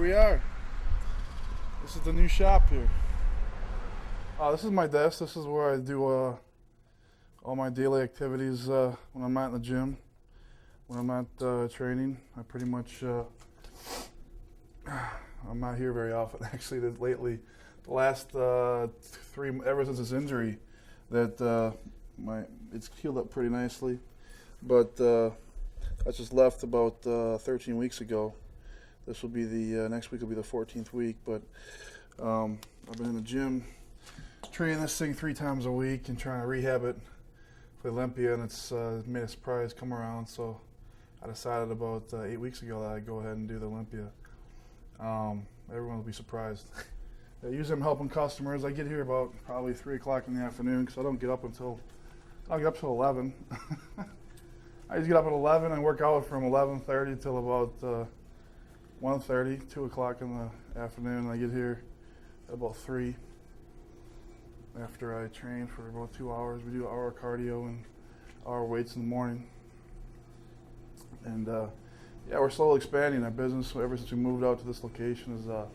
we are. This is the new shop here. This is my desk. This is where I do all my daily activities when I'm not in the gym. When I'm not training, I pretty much, I'm not here very often actually. Lately, the last ever since this injury, that it's healed up pretty nicely. But I just left about 13 weeks ago. This will be next week will be the 14th week, but I've been in the gym training this thing 3 times a week and trying to rehab it for Olympia, and it's made a surprise come around, so I decided about 8 weeks ago that I'd go ahead and do the Olympia. Everyone will be surprised. Usually I'm helping customers. I get here about probably 3 o'clock in the afternoon because I don't get up until 11. I just get up at 11 and work out from 11:30 till about 1:30, 2 o'clock in the afternoon. I get here at about 3 after I train for about 2 hours. We do an hour cardio and hour weights in the morning. And yeah, we're slowly expanding our business. So ever since we moved out to this location, has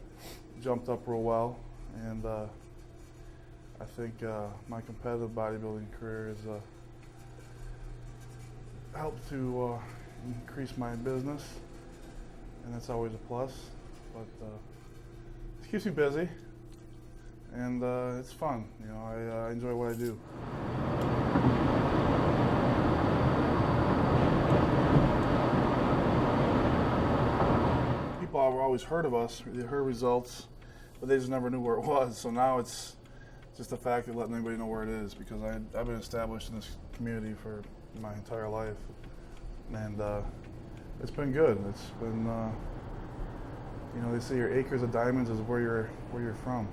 jumped up real well. And I think my competitive bodybuilding career has helped to increase my business, and that's always a plus. But it keeps me busy, and it's fun. You know, I enjoy what I do. People have always heard of us, they heard results, but they just never knew where it was. So now it's just the fact of letting anybody know where it is, because I've been established in this community for my entire life, and it's been good. It's been, you know, they say your acres of diamonds is where you're from,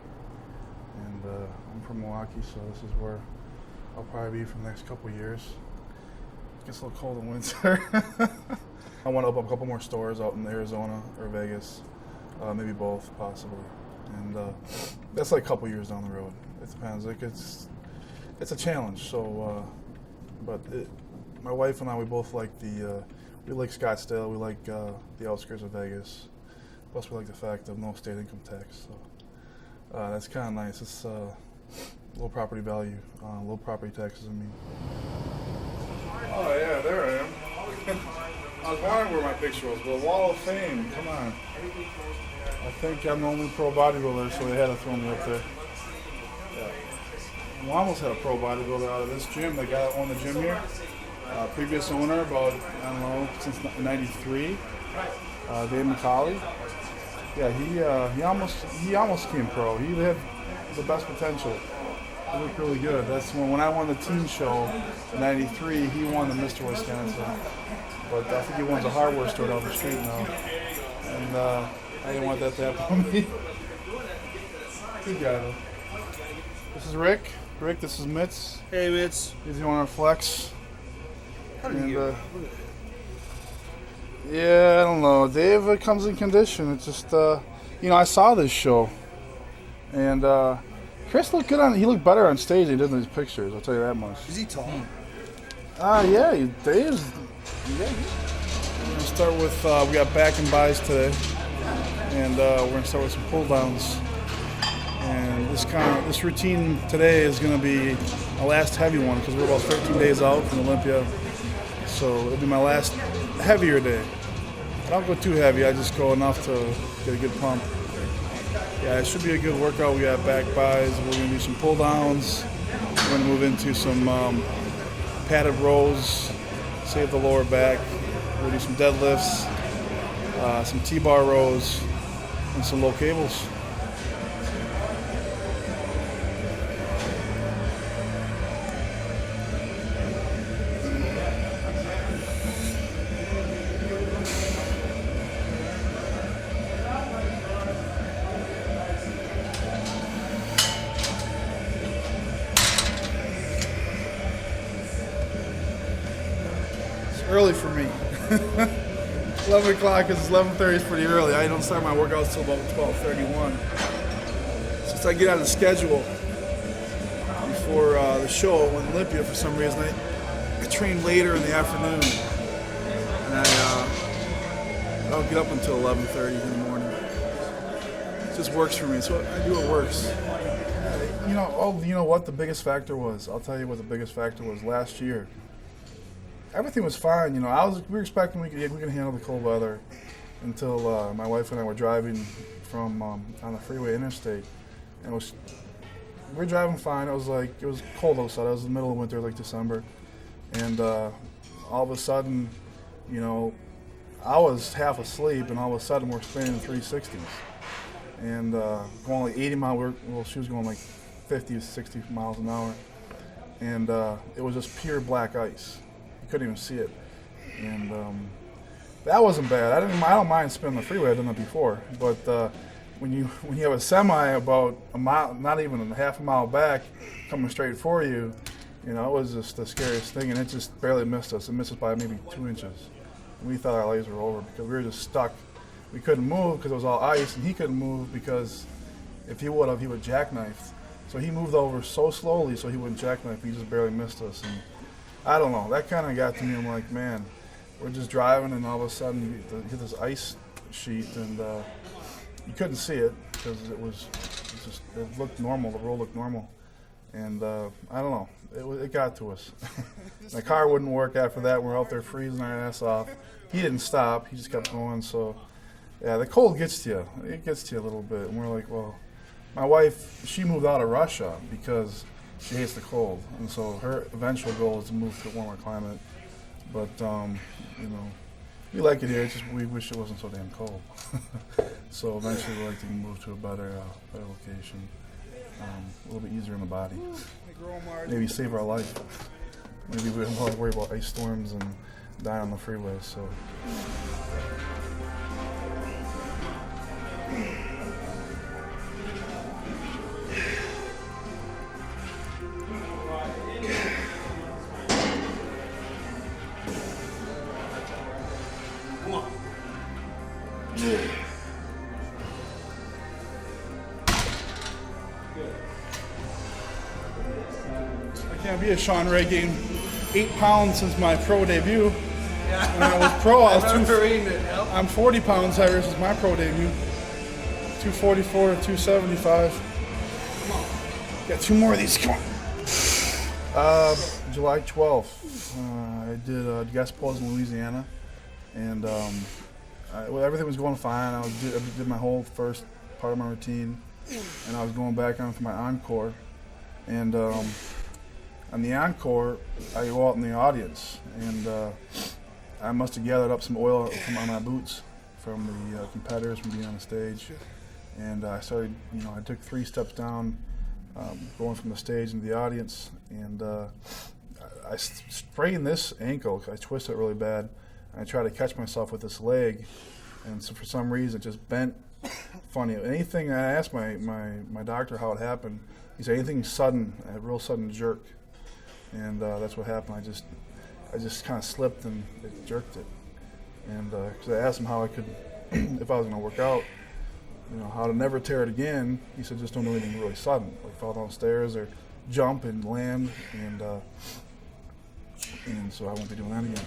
and I'm from Milwaukee, so this is where I'll probably be for the next couple of years. It gets a little cold in winter. I want to open up a couple more stores out in Arizona or Vegas, maybe both possibly, and that's like a couple years down the road. It depends. Like it's a challenge. So, but my wife and I, we both like we like Scottsdale. We like the outskirts of Vegas. Plus, we like the fact of no state income tax. So that's kind of nice. It's low property value, low property taxes. I mean. Oh yeah, there I am. I was wondering where my picture was. The Wall of Fame. Come on. I think I'm the only pro bodybuilder, so they had to throw me up there. Yeah. We almost had a pro bodybuilder out of this gym. The guy that owned the gym here, previous owner, about, I don't know, since '93, Dave McCauley. Yeah, he almost came pro. He had the best potential. He looked really good. That's when I won the teen show in '93. He won the Mr. Wisconsin, but I think he won the hardware store down the street now. And I didn't want that to happen to me. Good guy though. This is Rick. Rick, this is Mitz. Hey, Mitz. He's the owner of Flex. How did you? Yeah, I don't know. Dave comes in condition. It's just, you know, I saw this show, and Chris looked good he looked better on stage than he did in these pictures. I'll tell you that much. Is he tall? Yeah, Dave's. Yeah. We're gonna start with we got back and buys today, and we're gonna start with some pull downs. And this routine today is gonna be my last heavy one because we're about 13 days out from Olympia, so it'll be my last heavier day. I don't go too heavy. I just go enough to get a good pump. Yeah, it should be a good workout. We got back buys. We're gonna do some pull downs. We're gonna move into some padded rows, save the lower back. We'll do some deadlifts, some T-bar rows, and some low cables. Early for me. 11 o'clock because 11:30 is pretty early. I don't start my workouts till about 12:31. Since I get out of the schedule before the show in Olympia, for some reason I train later in the afternoon, and I don't get up until 11:30 in the morning. just works for me. So I do what works. You know what the biggest factor was? I'll tell you what the biggest factor was last year. Everything was fine. We were expecting we could handle the cold weather until my wife and I were driving from on the freeway interstate, and we were driving fine. It was cold outside. It was the middle of winter, like December, and all of a sudden, I was half asleep, and all of a sudden we're spinning 360s and going like 80 miles. Well, she was going like 50 or 60 miles an hour, and it was just pure black ice. You couldn't even see it, and that wasn't bad. I don't mind spinning the freeway. I've done that before, but when you have a semi about a mile, not even a half a mile back, coming straight for you, it was just the scariest thing, and it just barely missed us. It missed us by maybe 2 inches. And we thought our lives were over because we were just stuck. We couldn't move because it was all ice, and he couldn't move because if he would have, he would jackknife. So he moved over so slowly so he wouldn't jackknife. He just barely missed us. And I don't know. That kind of got to me. I'm like, man, we're just driving, and all of a sudden you hit this ice sheet, and you couldn't see it because it looked normal. The road looked normal, and I don't know. It got to us. My car wouldn't work after that. We're out there freezing our ass off. He didn't stop. He just kept going. So, yeah, the cold gets to you. It gets to you a little bit. And we're like, well, my wife, she moved out of Russia because she hates the cold. And so her eventual goal is to move to a warmer climate. But, we like it here. It's just we wish it wasn't so damn cold. So eventually we'd like to move to a better location. A little bit easier on the body. Maybe save our life. Maybe we don't have to worry about ice storms and die on the freeway. So. Come on. I can't be a Sean Ray gained 8 pounds since my pro debut. When I was pro, I'm 40 pounds heavier since my pro debut. 244 to 275. Come on. Got 2 more of these. Come on. July 12th, I did guest post in Louisiana, and everything was going fine. I did my whole first part of my routine, and I was going back on for my encore. And on the encore, I go out in the audience, and I must have gathered up some oil from on my boots from the competitors from being on the stage. And I started, I took 3 steps down, going from the stage into the audience, and I sprained this ankle. I twisted it really bad, and I tried to catch myself with this leg, and so for some reason it just bent funny. Anything, I asked my doctor how it happened. He said anything sudden, a real sudden jerk, and that's what happened. I just kind of slipped and it jerked it, and because I asked him how I could, if I was going to work out, how to never tear it again. He said just don't do anything really sudden, like fall downstairs or jump and land, and so I won't be doing that again.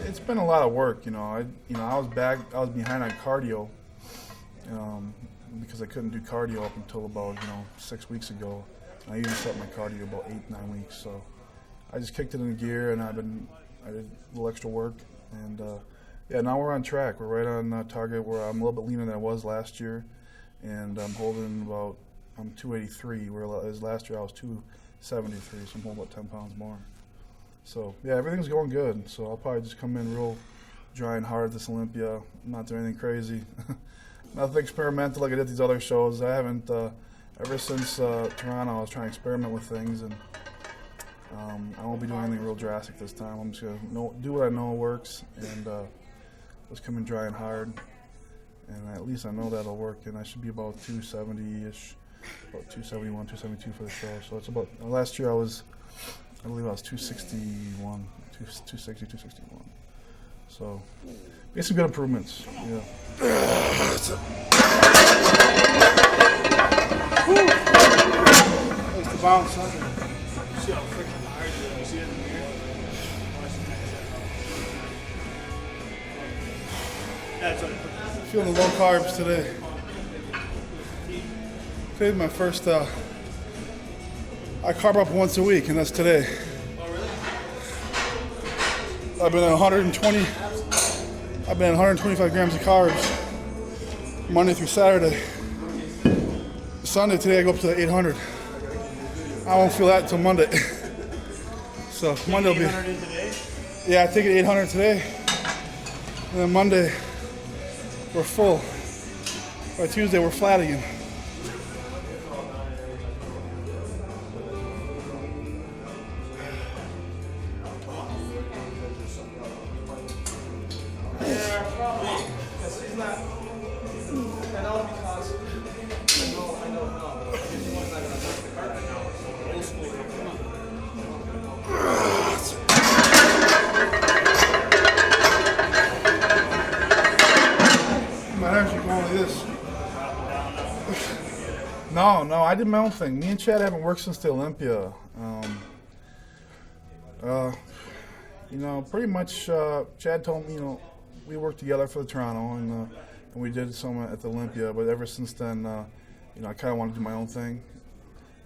It's been a lot of work, I was behind on cardio, because I couldn't do cardio up until about 6 weeks ago. I usually set my cardio about 8-9 weeks, so I just kicked it into gear, and I did a little extra work, and now we're on track. We're right on target. Where I'm a little bit leaner than I was last year, and I'm 283. Whereas last year I was 273, so I'm holding about 10 pounds more. So yeah, everything's going good. So I'll probably just come in real dry and hard at this Olympia. Not doing anything crazy, nothing experimental like I did these other shows. I haven't ever since Toronto. I was trying to experiment with things, and I won't be doing anything real drastic this time. I'm just gonna do what I know works, and just come in dry and hard. And at least I know that'll work, and I should be about 270-ish about 271, 272 for the show. So it's about, last year I believe I was 261, 260, 261. So made some good improvements. Yeah. That's the bounce, huh? See how freaking hard you see it in the mirror? That's what Feeling the low carbs today. Today's my first, I carb up once a week, and that's today. Oh, really? I've been at 125 grams of carbs Monday through Saturday. Sunday today I go up to 800. I won't feel that until Monday. So Monday will be. 800 in today? Yeah, I take it 800 today, and then Monday we're full. By Tuesday we're flat again. My arms are going like this. No, I did my own thing. Me and Chad haven't worked since the Olympia. You know, pretty much Chad told me, you know, we worked together for the Toronto and we did some at the Olympia, but ever since then, you know, I kind of want to do my own thing.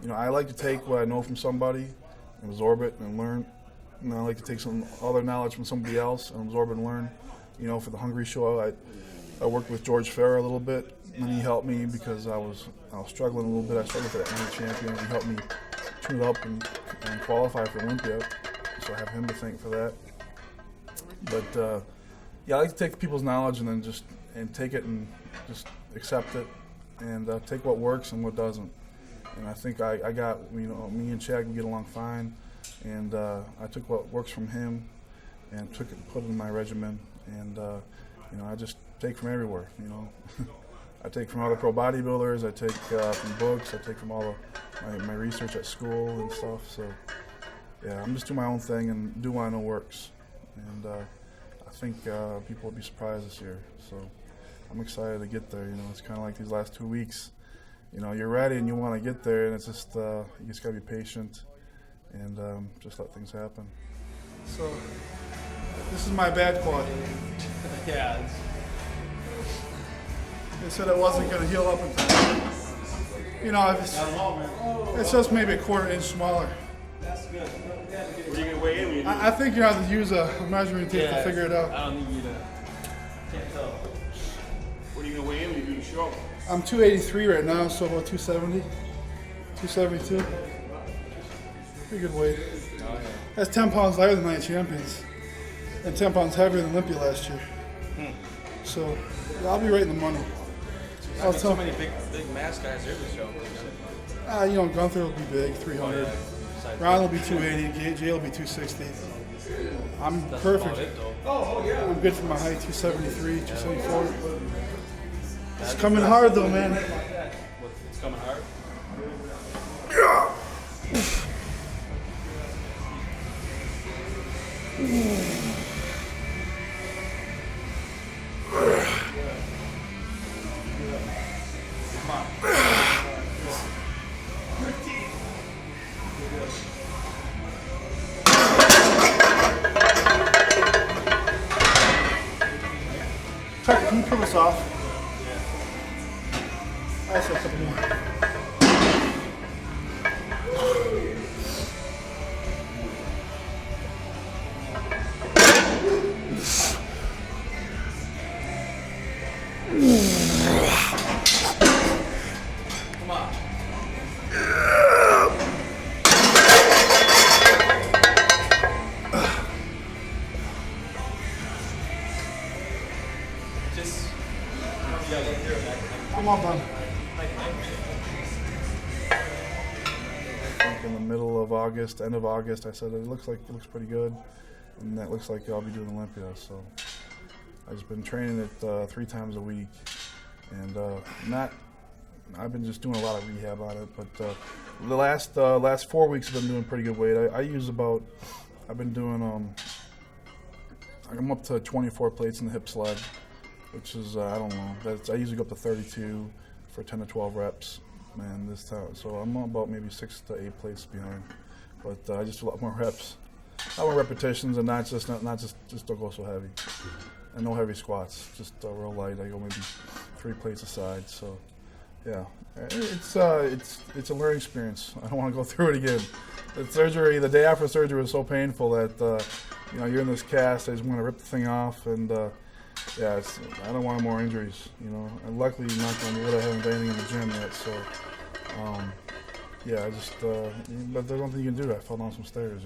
You know, I like to take what I know from somebody and absorb it and learn. You know, I like to take some other knowledge from somebody else and absorb it and learn. You know, for the Hungry Show, I worked with George Farah a little bit, and he helped me because I was struggling a little bit. I struggled for that World Champion. He helped me tune up and qualify for Olympia, so I have him to thank for that. But yeah, I like to take people's knowledge and then just take it and just accept it and take what works and what doesn't. And I think I got, you know, me and Chad can get along fine, and I took what works from him and put it in my regimen, and you know, I just take from everywhere. You know, I take from other pro bodybuilders, I take from books, I take from all my research at school and stuff. So yeah, I'm just doing my own thing and do what I know works, and I think people will be surprised this year. So I'm excited to get there. You know, it's kind of like these last 2 weeks. You know, you're ready and you want to get there, and it's just you just gotta be patient and just let things happen. So this is my bad quad. Yeah. They said it wasn't going to heal up in time. You know, it's just maybe a quarter inch smaller. That's good. Were you going to weigh in? When you I think you have to use a measuring tape to figure it out. I don't need you to. Can't tell. What are you going to weigh in when you do the show? I'm 283 right now, so about 270, 272. Pretty good weight. Oh, yeah. That's 10 pounds lighter than Night Champions, and 10 pounds heavier than Olympia last year. So yeah, I'll be right in the money. I'll tell so many big mass guys here at the show. You know, Gunther will be big, 300. Oh, yeah. Ron will be 280. Jay will be 260. I'm That's perfect. about it, though. I'm good for my height, 273, 274. It's coming hard though, man. It's coming hard. Tucker, can you pull this off? I said something more. Come on. Just, you gotta look here. Come on, bud. In the middle of August, end of August, I said it looks pretty good, and that looks like I'll be doing Olympia. So I've just been training it 3 times a week, and I've been just doing a lot of rehab on it. But the last 4 weeks I've been doing pretty good weight. I use about, I've been doing I'm up to 24 plates in the hip sled, which is I don't know. I usually go up to 32 for 10 to 12 reps. Man, this time, so I'm about maybe 6 to 8 plates behind, but I just a lot more reps, a lot more repetitions, and not just don't go so heavy, and no heavy squats, just real light. I go maybe 3 plates aside. So, yeah, it's a learning experience. I don't want to go through it again. The surgery, the day after surgery, was so painful that you're in this cast. I just want to rip the thing off, and yeah, I don't want more injuries. And luckily, knock on wood, I haven't done anything in the gym yet. So. Yeah, but there's nothing you can do. I fell down some stairs,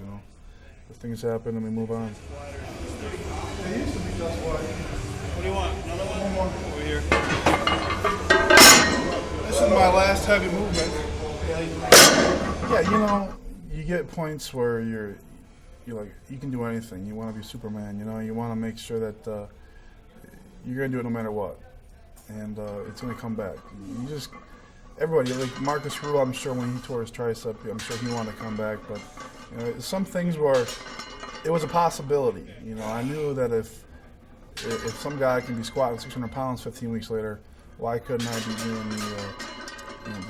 The things happen and we move on. It used to be just wide. What do you want? Another one? One more. Over here. This is my last heavy movement. Yeah, you get points where you're like, you can do anything. You want to be Superman, You want to make sure that you're going to do it no matter what. And it's going to come back. Everybody, like Marcus Rule, I'm sure when he tore his tricep, I'm sure he wanted to come back. But some things were, it was a possibility. I knew that if some guy can be squatting 600 pounds 15 weeks later, why couldn't I be doing the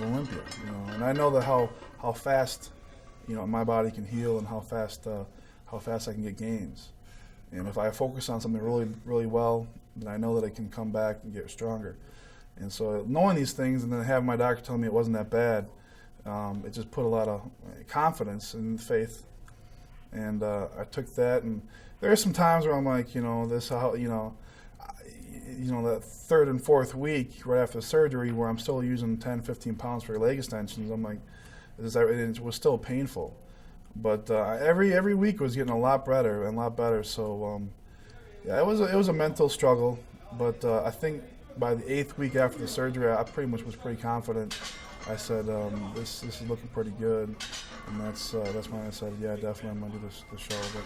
Olympia? And I know that how fast my body can heal and how fast I can get gains. And if I focus on something really really well, then I know that I can come back and get stronger. And so knowing these things and then having my doctor tell me it wasn't that bad, it just put a lot of confidence and faith. And I took that, and there are some times where I'm like, that third and fourth week right after the surgery where I'm still using 10, 15 pounds for leg extensions. I'm like, it was still painful. But every week was getting a lot better and a lot better. So yeah, it was a mental struggle, but I think by the 8th week after the surgery, I pretty much was pretty confident. I said, this is looking pretty good, and that's when I said, yeah, definitely I'm gonna do this show. But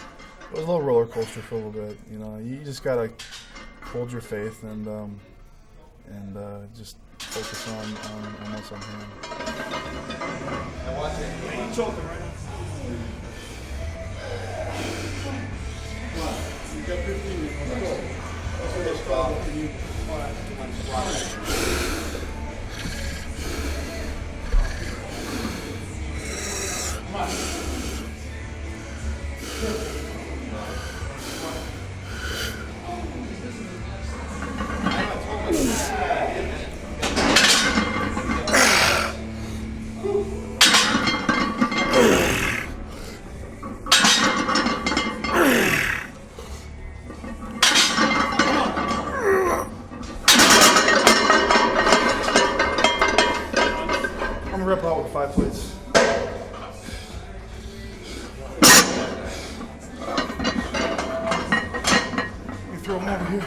it was a little roller coaster for a little bit. You just gotta hold your faith and just focus on what's on hand. I watch it. You choking right now. Come on, you got 15 minutes. Let's go. Let's go. Come on. Rip out with 5 plates. You throw them over here.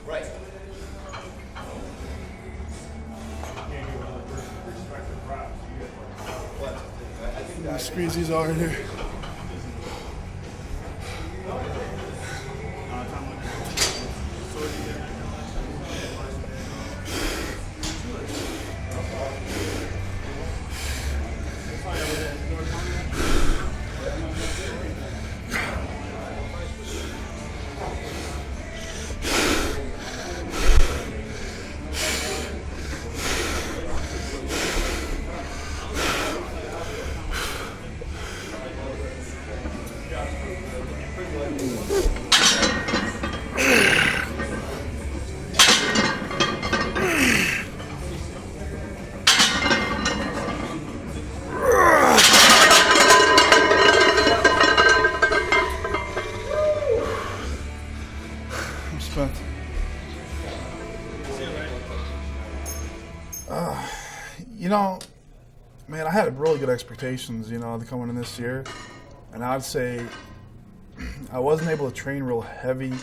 Right. Squeeze these out right here. Man, I had really good expectations, coming in this year, and I'd say I wasn't able to train real heavy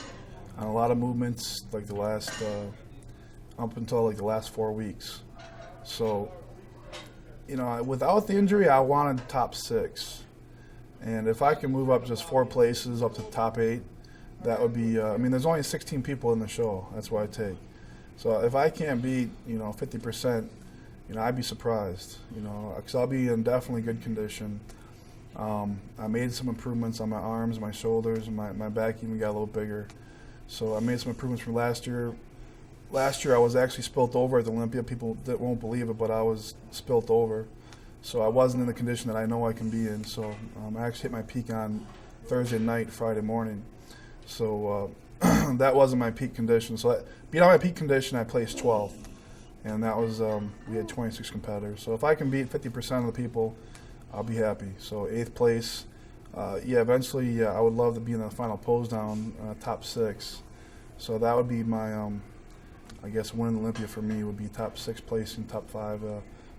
on a lot of movements like the last up until like the last 4 weeks. So, without the injury, I wanted top 6, and if I can move up just 4 places up to top 8, that would be. I mean, there's only 16 people in the show. That's what I take. So if I can't beat 50%, I'd be surprised. Because I'll be in definitely good condition. I made some improvements on my arms, my shoulders, and my back even got a little bigger. So I made some improvements from last year. Last year I was actually spilt over at the Olympia. People won't believe it, but I was spilt over. So I wasn't in the condition that I know I can be in. So I actually hit my peak on Thursday night, Friday morning. So that wasn't my peak condition. So being on my peak condition, I placed 12th. And that was, we had 26 competitors. So if I can beat 50% of the people, I'll be happy. So 8th place. Eventually, I would love to be in the final pose down, top 6. So that would be my, I guess, winning Olympia for me would be top 6 place and top 5,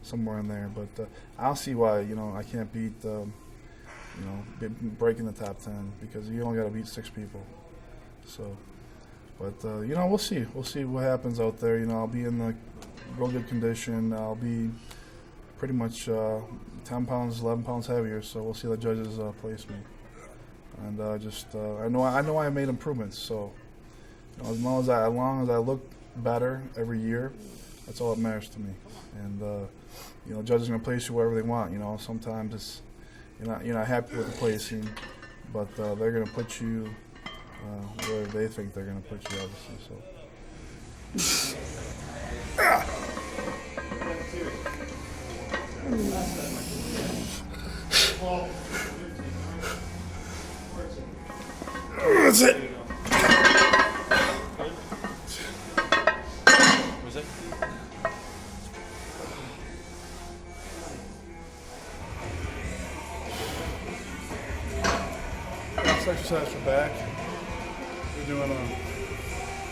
somewhere in there. But I don't see why, I can't beat, breaking the top 10 because you only got to beat 6 people. So, but, we'll see. We'll see what happens out there. I'll be in the real good condition. I'll be pretty much 10 pounds, 11 pounds heavier, so we'll see how the judges place me. And I know I made improvements. So as long as I look better every year, that's all that matters to me. And judges are gonna place you wherever they want. Sometimes it's you're not happy with the placing, but they're gonna put you where they think they're gonna put you, obviously. So. That's it. Was it? Last exercise for back. We're doing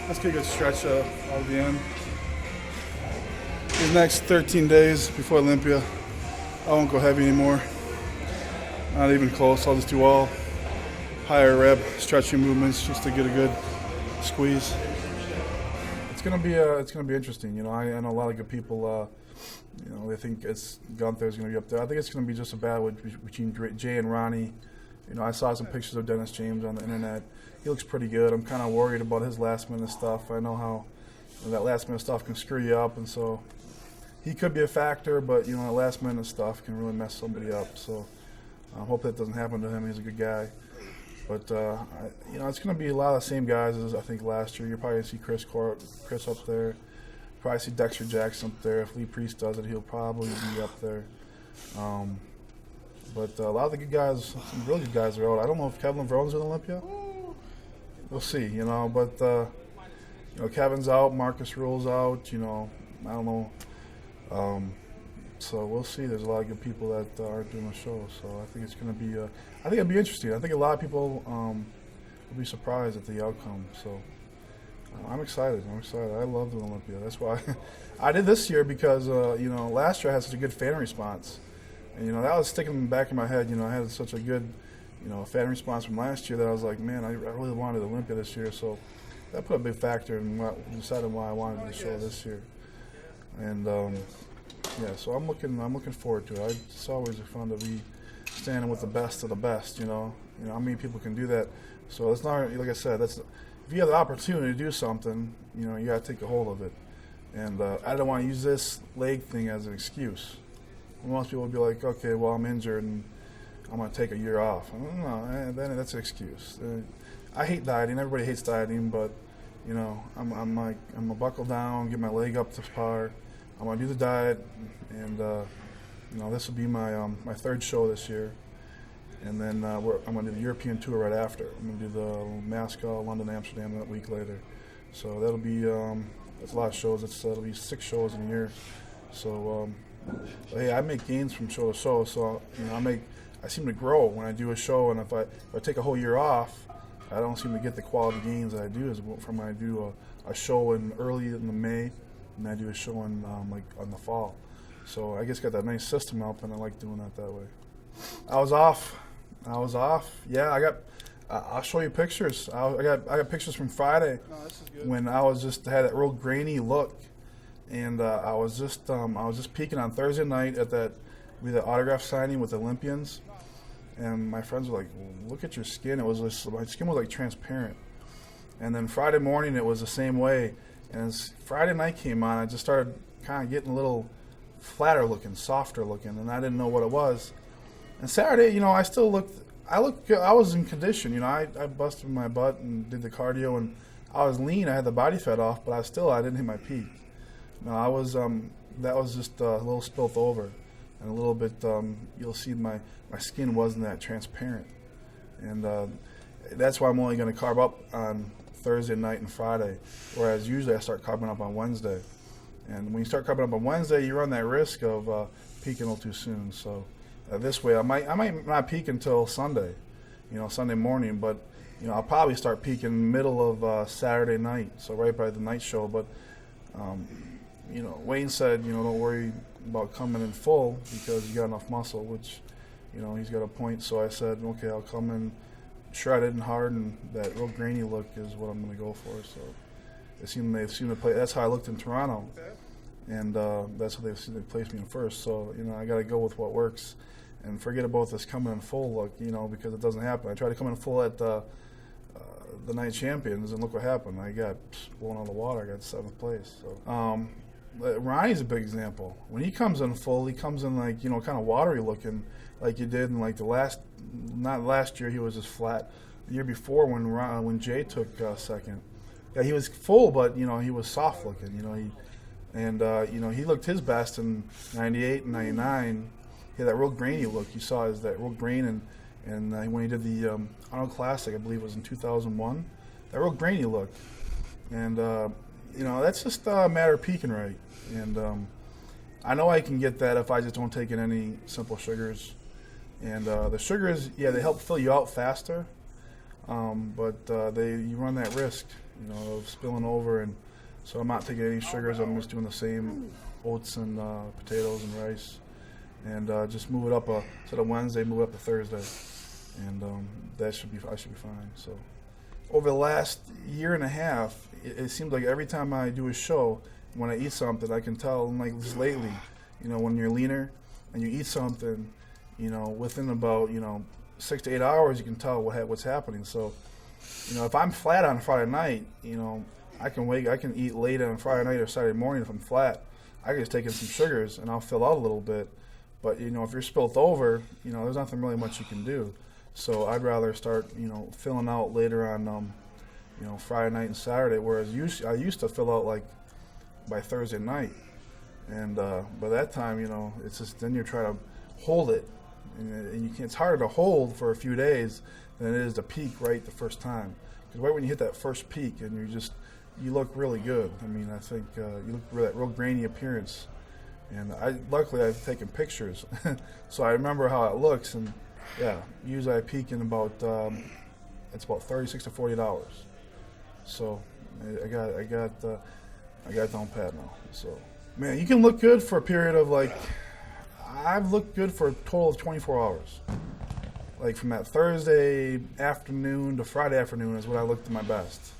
let's get a good stretch all the end. These next 13 days before Olympia, I won't go heavy anymore. Not even close. I'll just do all higher rep stretching movements just to get a good squeeze. It's gonna be interesting. I know a lot of good people. They think Gunther's gonna be up there. I think it's gonna be just a battle between Jay and Ronnie. I saw some pictures of Dennis James on the internet. He looks pretty good. I'm kind of worried about his last minute stuff. I know how that last minute stuff can screw you up, and so he could be a factor. But that last minute stuff can really mess somebody up. So I hope that doesn't happen to him. He's a good guy. But it's going to be a lot of the same guys as I think last year. You'll probably see Chris up there. Probably see Dexter Jackson up there. If Lee Priest does it, he'll probably be up there. But a lot of the good guys, some really good guys are out. I don't know if Kevin Verone's in Olympia. We'll see, But Kevin's out. Marcus Rule's out. I don't know. So we'll see. There's a lot of good people that aren't doing the show. So I think it's going to be. I think it'll be interesting. I think a lot of people will be surprised at the outcome. So I'm excited. I love doing Olympia. That's why I did this year because last year I had such a good fan response, and that was sticking in the back of my head. I had such a good fan response from last year that I was like, man, I really wanted Olympia this year. So that put a big factor in deciding why I wanted the show this year. And so I'm looking forward to it. It's always fun to be standing with the best of the best. How many people can do that? So it's not, like I said, if you have the opportunity to do something, you got to take a hold of it. And I don't want to use this leg thing as an excuse. Most people will be like, okay, well, I'm injured and I'm going to take a year off. No, then that's an excuse. I hate dieting. Everybody hates dieting, but I'm gonna buckle down, get my leg up to par. I'm gonna do the diet, and this will be my my 3rd show this year, and then I'm gonna do the European tour right after. I'm gonna do the Moscow, London, Amsterdam that week later. So that'll be that's a lot of shows. It'll be 6 shows in a year. So hey, I make gains from show to show. So I seem to grow when I do a show, and if I take a whole year off, I don't seem to get the quality gains that I do as from when I do a show early in the May, and I do a show in on the fall. So I just got that nice system up, and I like doing that way. I was off. Yeah, I'll show you pictures. I got pictures from Friday when I was had that real grainy look, and I was just peaking on Thursday night at that autograph signing with Olympians. And my friends were like, "Look at your skin." It was my skin was like transparent. And then Friday morning it was the same way. And as Friday night came on, I just started kind of getting a little flatter looking, softer looking, and I didn't know what it was. And Saturday, you know, I was in condition. You know, I busted my butt and did the cardio, and I was lean. I had the body fat off, but I didn't hit my peak. No, I was that was just a little spilt over, and a little bit. You'll see my skin wasn't that transparent, and that's why I'm only going to carb up on Thursday night and Friday, whereas usually I start carbing up on Wednesday. And when you start carbing up on Wednesday, you run that risk of peaking a little too soon. So this way, I might not peak until Sunday, you know, Sunday morning, but you know, I'll probably start peaking middle of Saturday night, so right by the night show. But you know, Wayne said, you know, don't worry about coming in full because you got enough muscle, which, you know, he's got a point. So I said, okay, I'll come in shredded and hard, and that real grainy look is what I'm going to go for. So they've seen to play. That's how I looked in Toronto, and that's how they placed me in first. So you know, I got to go with what works, and forget about this coming in full look. You know, because it doesn't happen. I tried to come in full at the night champions, and look what happened. I got blown out of the water. I got 7th place. So Ronnie's a big example. When he comes in full, he comes in like, you know, kind of watery looking, like you did in like not last year. He was just flat. The year before when Jay took second, yeah, he was full, but you know, he was soft looking. You know, you know, he looked his best in '98 and '99. He had that real grainy look. You saw is that real grain, and when he did the Arnold Classic, I believe it was in 2001, that real grainy look. And you know, that's just a matter of peaking right. And I know I can get that if I just don't take in any simple sugars. And the sugars, yeah, they help fill you out faster, but you run that risk, you know, of spilling over. And so I'm not taking any sugars. I'm just doing the same oats and potatoes and rice, and just move it up instead of Wednesday, move it up to Thursday, and I should be fine. So over the last year and a half, it seems like every time I do a show, when I eat something, I can tell. And like just lately, you know, when you're leaner and you eat something, you know, within about, you know, 6 to 8 hours, you can tell what's happening. So, you know, if I'm flat on Friday night, you know, I can eat late on Friday night or Saturday morning. If I'm flat, I can just take in some sugars and I'll fill out a little bit. But, you know, if you're spilt over, you know, there's nothing really much you can do. So I'd rather start, you know, filling out later on, you know, Friday night and Saturday, whereas I used to fill out like by Thursday night. And by that time, you know, it's just then you're trying to hold it. And it's harder to hold for a few days than it is to peak right the first time. Because right when you hit that first peak, and you look really good. I mean, I think you look that real grainy appearance. And luckily I've taken pictures, so I remember how it looks. And yeah, usually I peak in about it's about 36 to 48 hours. So I got down pat now. So man, you can look good for a period of like. I've looked good for a total of 24 hours. Like from that Thursday afternoon to Friday afternoon is when I looked at my best.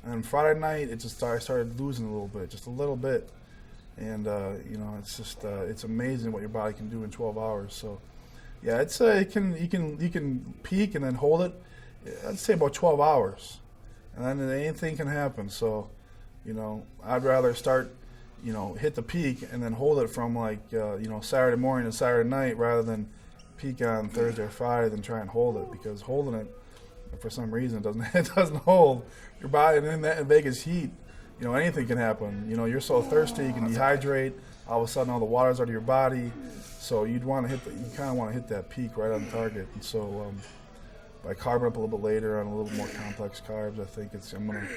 And Friday night, I started losing a little bit, just a little bit. And you know, it's just it's amazing what your body can do in 12 hours. So yeah, it's you can peak and then hold it. I'd say about 12 hours, and then anything can happen. So you know, I'd rather start. You know, hit the peak and then hold it from like, you know, Saturday morning to Saturday night rather than peak on Thursday or Friday than try and hold it, because holding it, for some reason, it doesn't hold. Your body, and in that Vegas heat, you know, anything can happen. You know, you're so thirsty, you can dehydrate. All of a sudden, all the water's out of your body. So you kind of want to hit that peak right on target. And so by carbing up a little bit later on a little more complex carbs, I think I'm gonna,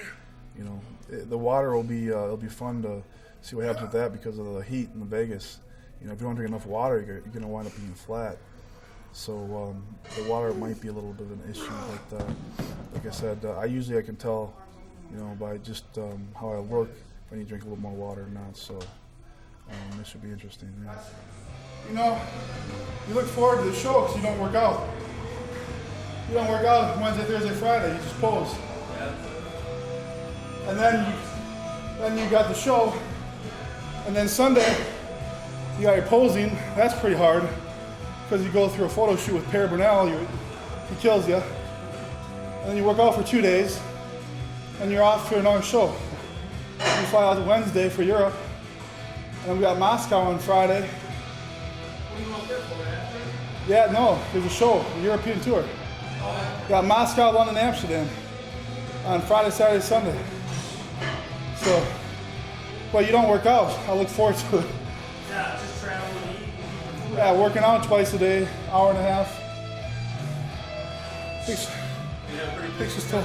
you know, the water will be it'll be fun to see what happens with that because of the heat in Vegas. You know, if you don't drink enough water, you're going to wind up being flat. So the water might be a little bit of an issue. But like I said, I can tell, you know, by just how I look if I need to drink a little more water or not. So this should be interesting. Yeah. You know, you look forward to the show because you don't work out. You don't work out Wednesday, Thursday, Friday. You just pose. Yeah. And then you got the show. And then Sunday, you got your posing. That's pretty hard because you go through a photo shoot with Perry Burnell. He kills you. And then you work out for 2 days. and you're off to another show. We fly out Wednesday for Europe, and then we got Moscow on Friday. What do you want there for, after? Yeah, no, there's a show, a European tour. Got Moscow, London, Amsterdam on Friday, Saturday, Sunday. So, but you don't work out. I look forward to it. Yeah, just travel and eat. Yeah, working out twice a day, hour and a half. Takes us till.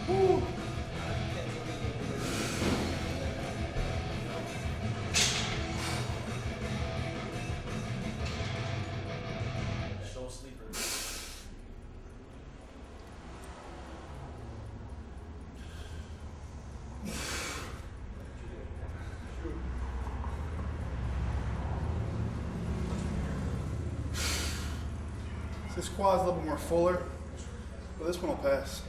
Woo. Show sleeper. This quad's a little bit more fuller, but this one will pass.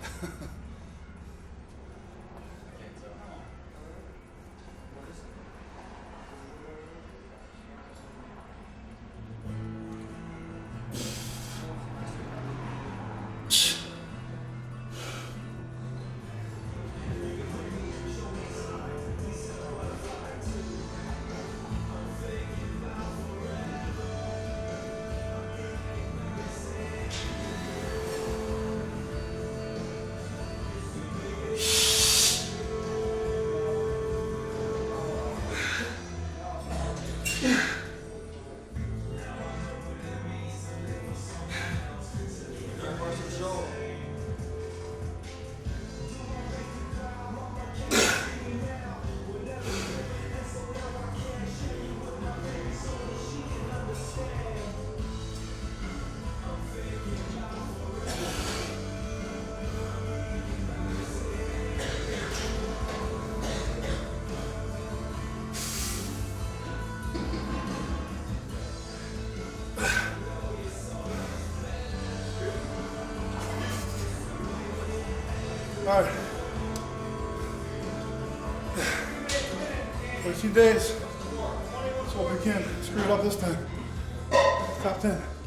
All right. 14 days. Let's hope we can screw it up this time. Top 10.